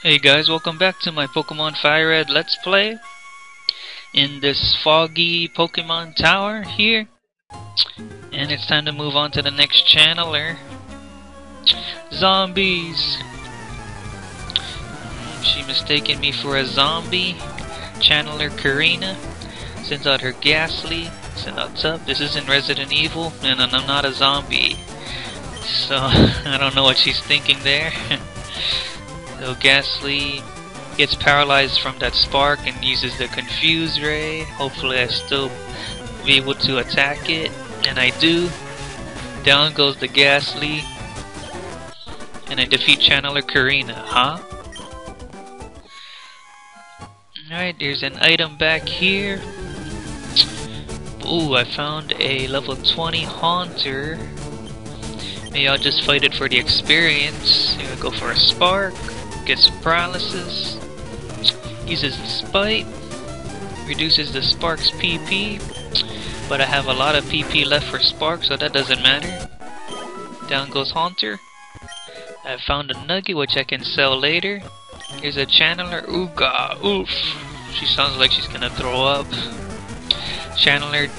Hey guys, welcome back to my Pokemon FireRed Let's Play in this foggy Pokemon Tower here. And it's time to move on to the next channeler. Zombies! She mistaken me for a zombie. Channeler Karina sends out her Ghastly. Send out Tup. This isn't Resident Evil, and I'm not a zombie. So, I don't know what she's thinking there. So Ghastly gets paralyzed from that spark and uses the Confuse Ray. Hopefully I still be able to attack it. And I do. Down goes the Ghastly. And I defeat Channeler Karina. Huh? Alright, there's an item back here. Ooh, I found a level 20 Haunter. Maybe I'll just fight it for the experience. Here I go for a Spark. Gets paralysis. Uses the Spite. Reduces the Spark's PP. But I have a lot of PP left for Spark, so that doesn't matter. Down goes Haunter. I found a Nugget which I can sell later. Here's a Channeler. Ooga. Oof. She sounds like she's gonna throw up. Channeler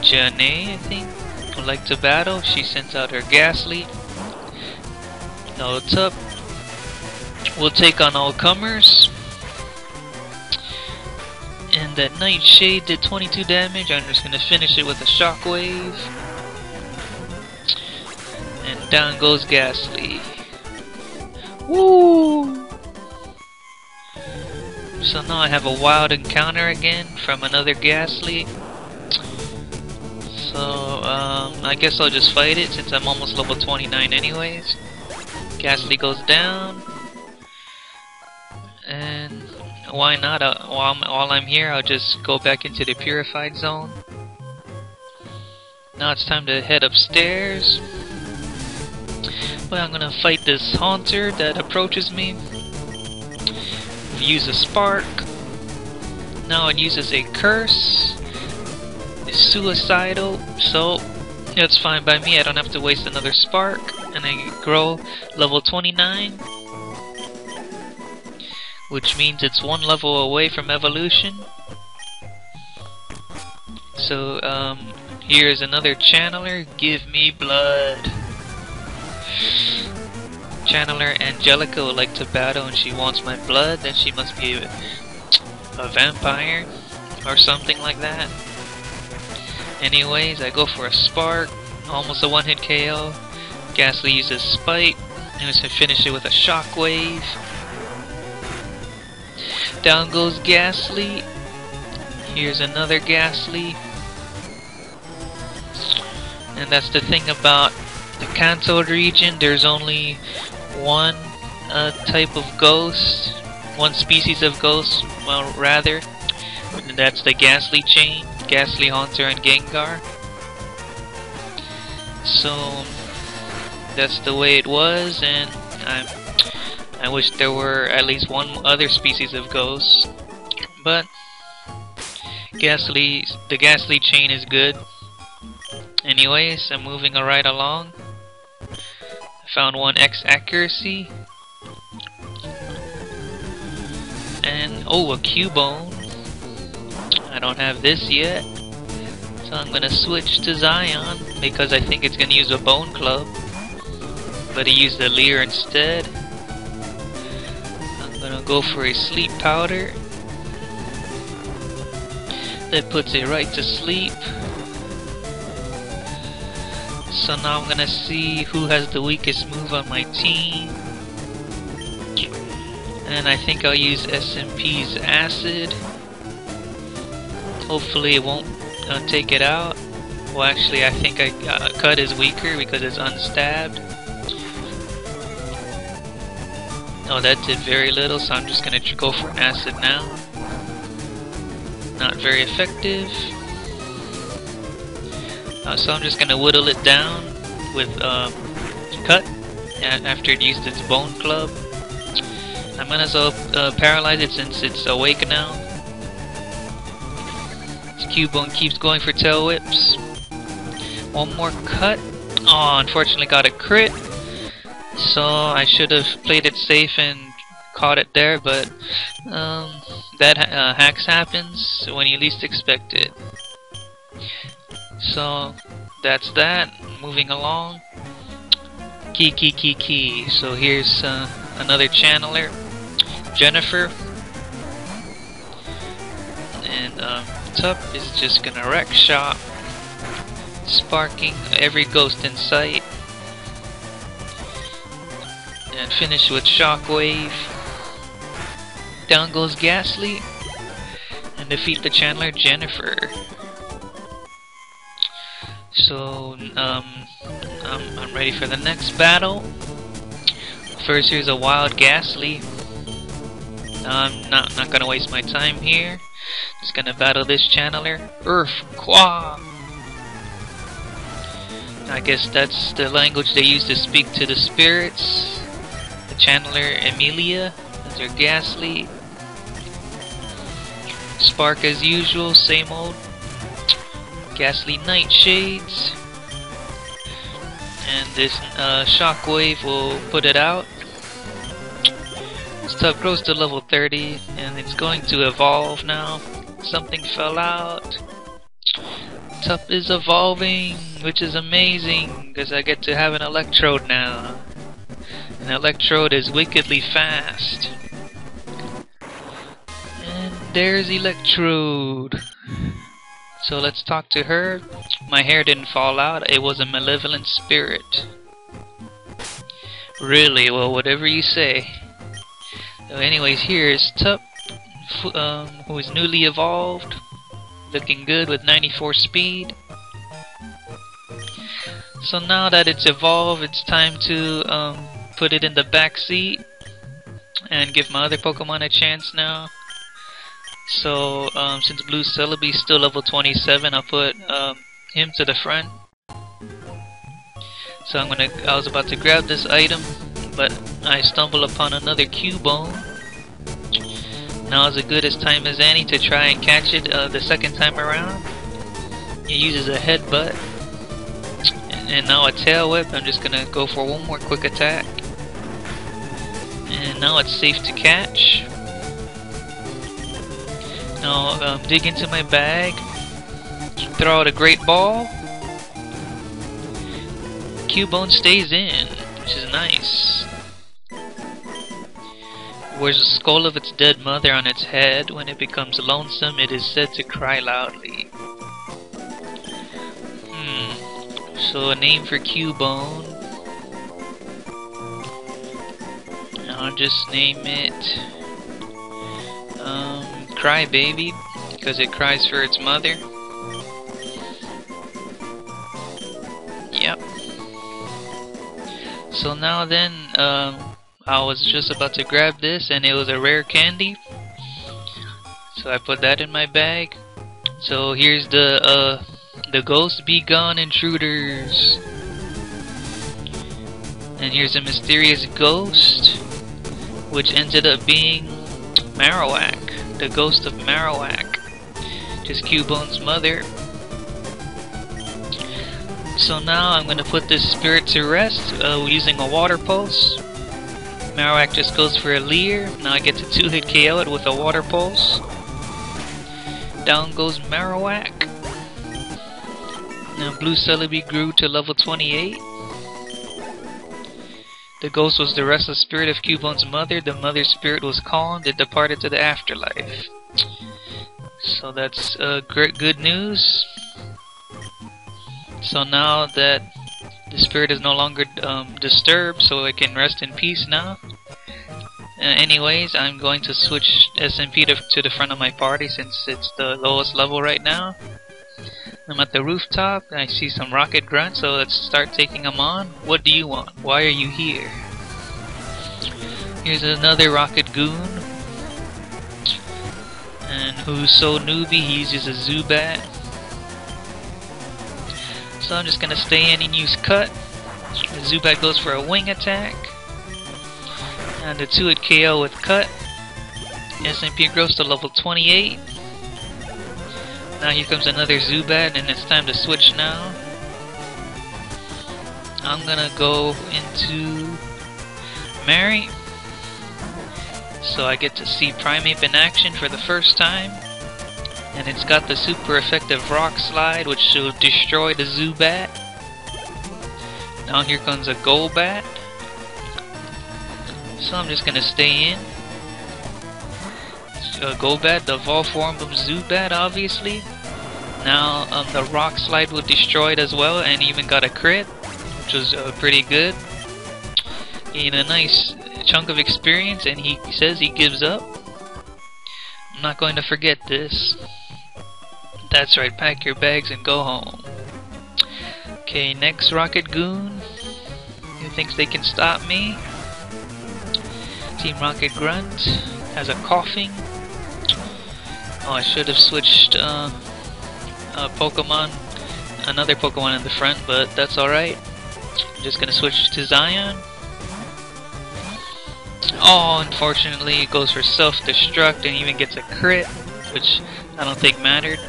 Janae, I think, would like to battle. She sends out her Ghastly. Now it's up. We'll take on all comers. And that Nightshade did 22 damage. I'm just gonna finish it with a Shockwave. And down goes Ghastly. Woo! So now I have a wild encounter again from another Ghastly. So I guess I'll just fight it since I'm almost level 29 anyways. Ghastly goes down. And why not? While I'm here, I'll just go back into the purified zone. Now it's time to head upstairs. But I'm gonna fight this Haunter that approaches me. Use a Spark. Now it uses a Curse. It's suicidal, so that's fine by me. I don't have to waste another Spark. And I grow level 29. Which means it's one level away from evolution. So, here's another Channeler. Give me blood. Channeler Angelica would like to battle and she wants my blood. Then she must be a vampire or something like that. Anyways, I go for a Spark. Almost a one-hit KO. Ghastly uses Spite. And it's gonna finish it with a Shockwave. Down goes Ghastly. Here's another Ghastly. And that's the thing about the Kanto region. There's only one type of ghost. One species of ghost, well, rather. And that's the Ghastly chain. Ghastly, Haunter, and Gengar. So that's the way it was, and I wish there were at least one other species of ghosts, but the Ghastly chain is good. Anyways, I'm moving right along. I found one X accuracy, and oh, a Cubone. I don't have this yet, so I'm gonna switch to Zion because I think it's gonna use a Bone Club, but he used a Leer instead. I'm gonna go for a Sleep Powder. That puts it right to sleep. So now I'm gonna see who has the weakest move on my team. And I think I'll use SMP's Acid. Hopefully it won't take it out. Well, actually I think Cut is weaker because it's unstabbed. Oh, that did very little, so I'm just gonna go for an Acid now. Not very effective. So I'm just gonna whittle it down with Cut after it used its Bone Club. I might as well paralyze it since it's awake now. This Cubone keeps going for Tail Whips. One more Cut. Oh, unfortunately got a crit. So I should have played it safe and caught it there, but that hacks happens when you least expect it. So that's that. Moving along. Key. So here's another channeler, Jennifer, and Tup is just gonna wreck shop, sparking every ghost in sight, and finish with Shockwave. Down goes Ghastly, and defeat the channeler Jennifer. So I'm ready for the next battle. First, here's a wild Ghastly. I'm not gonna waste my time here. Just gonna battle this channeler, Qua. I guess that's the language they use to speak to the spirits. The channeler Emilia, that's her Ghastly. Spark as usual, same old. Ghastly Nightshades, and this Shockwave will put it out. This Tup grows to level 30, and it's going to evolve now. Something fell out. Tup is evolving, which is amazing, because I get to have an Electrode now. An Electrode is wickedly fast. And there's Electrode. So let's talk to her. My hair didn't fall out, it was a malevolent spirit. Really? Well, whatever you say. So anyways, here is Tup, who is newly evolved. Looking good with 94 speed. So now that it's evolved, it's time to put it in the back seat and give my other Pokemon a chance now. So since Blue Celebi is still level 27, I'll put him to the front. So I was about to grab this item, but I stumble upon another Cubone. Now is as good as time as any to try and catch it the second time around. It uses a headbutt, and now a tail whip. I'm just gonna go for one more quick attack, and now it's safe to catch. Now dig into my bag, throw out a great ball. Cubone stays in, which is nice. Wears a skull of its dead mother on its head. When it becomes lonesome, it is said to cry loudly. So a name for Cubone. I'll just name it Crybaby, because it cries for its mother. Yep. So now then, I was just about to grab this, and it was a rare candy. So I put that in my bag. So here's the Ghost Be Gone Intruders. And here's a mysterious ghost, which ended up being Marowak, the ghost of Marowak, just Cubone's mother. So now I'm going to put this spirit to rest using a water pulse. Marowak just goes for a leer. Now I get to 2-hit KO it with a water pulse. Down goes Marowak. Now Blue Celebi grew to level 28. The ghost was the restless spirit of Cubone's mother. The mother's spirit was calmed. It departed to the afterlife. So that's good news. So now that the spirit is no longer disturbed, so it can rest in peace now. Anyways, I'm going to switch SMP to the front of my party since it's the lowest level right now. I'm at the rooftop, and I see some Rocket Grunts, so let's start taking them on. What do you want? Why are you here? Here's another Rocket Goon, and who's so newbie, he uses a Zubat. So I'm just gonna stay in and use Cut. The Zubat goes for a wing attack, and the 2-hit KO with Cut. SMP grows to level 28. Now here comes another Zubat, and it's time to switch now. I'm gonna go into Mary, So I get to see Primeape in action for the first time. And it's got the super effective rock slide, which will destroy the Zubat. Now here comes a Golbat. So I'm just gonna stay in. Golbat, the evolved form of Zubat, obviously. Now the rock slide will destroy it as well, and even got a crit, which was pretty good. Gain a nice chunk of experience, and he says he gives up. I'm not going to forget this. That's right, pack your bags and go home. Okay, next Rocket Goon. Who thinks they can stop me? Team Rocket Grunt has a coughing. Oh, I should have switched Pokemon, another Pokemon in the front, but that's alright. I'm just gonna switch to Zion. Oh, unfortunately it goes for self-destruct and even gets a crit, which I don't think mattered.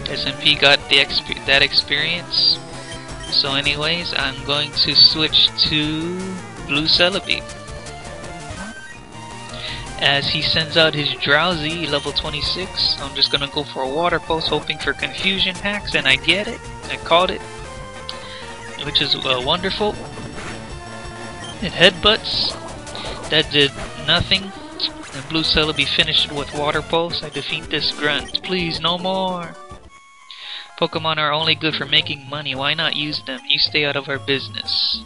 SMP got that experience. So anyways, I'm going to switch to Blue Celebi, as he sends out his Drowsy, level 26. I'm just gonna go for a Water Pulse, hoping for confusion hacks, and I get it. I caught it, which is wonderful. It headbutts. That did nothing. And Blue Celebi finished with Water Pulse. I defeat this grunt. Please, no more. Pokemon are only good for making money. Why not use them? You stay out of our business.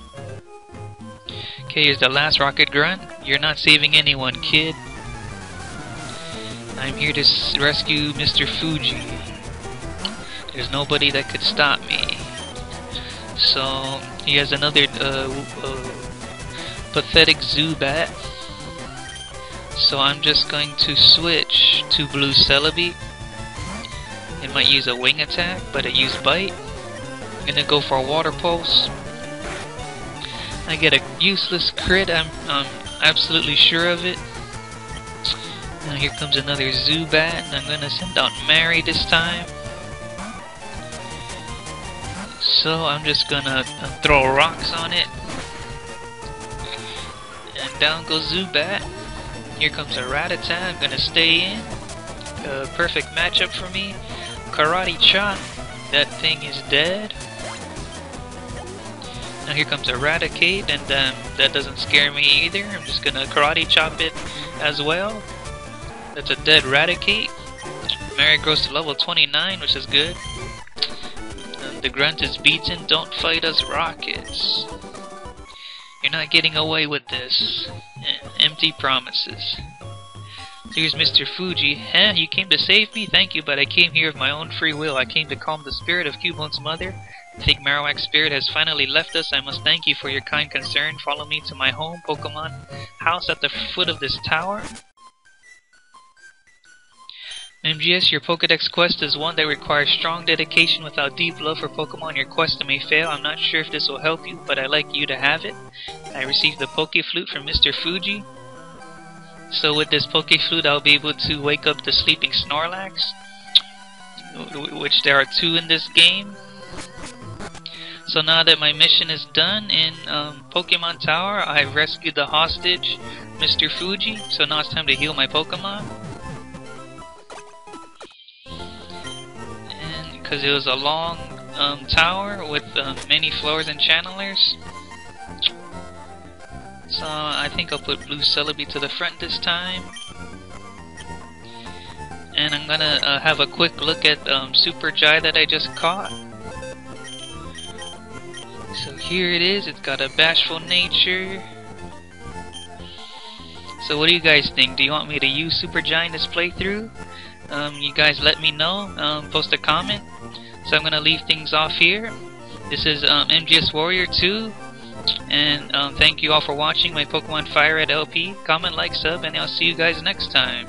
Okay, here's the last Rocket Grunt. You're not saving anyone, kid. I'm here to rescue Mr. Fuji. There's nobody that could stop me. So, he has another pathetic Zubat. So I'm just going to switch to Blue Celebi. It might use a wing attack, but it used bite. I'm gonna go for a Water Pulse. I get a useless crit, I'm absolutely sure of it. Now here comes another Zubat, and I'm gonna send out Mary this time. So I'm just gonna throw rocks on it. And down goes Zubat. Here comes a Rattata, I'm gonna stay in. Perfect matchup for me. Karate Chop, that thing is dead. Now here comes a Raticate, and that doesn't scare me either. I'm just gonna Karate Chop it as well. That's a dead Raticate. Mary grows to level 29, which is good. And the grunt is beaten. Don't fight us, Rockets. You're not getting away with this. Empty promises. Here's Mr. Fuji. Huh? You came to save me? Thank you, but I came here of my own free will. I came to calm the spirit of Cubone's mother. I think Marowak's spirit has finally left us. I must thank you for your kind concern. Follow me to my home Pokemon house at the foot of this tower. MGS, your Pokedex quest is one that requires strong dedication. Without deep love for Pokemon, your quest may fail. I'm not sure if this will help you, but I'd like you to have it. I received the Poke Flute from Mr. Fuji. So with this Poke Flute, I'll be able to wake up the sleeping Snorlax, which there are 2 in this game. So now that my mission is done in Pokemon Tower, I've rescued the hostage, Mr. Fuji. So now it's time to heal my Pokemon. And because it was a long tower with many floors and channelers. So I think I'll put Blue Celebi to the front this time. And I'm gonna have a quick look at Super Jai that I just caught. So here it is. It's got a bashful nature. So what do you guys think? Do you want me to use Super Jai in this playthrough? You guys let me know. Post a comment. So I'm gonna leave things off here. This is MGS Warrior 2. And thank you all for watching my Pokemon FireRed LP. Comment, like, sub, and I'll see you guys next time.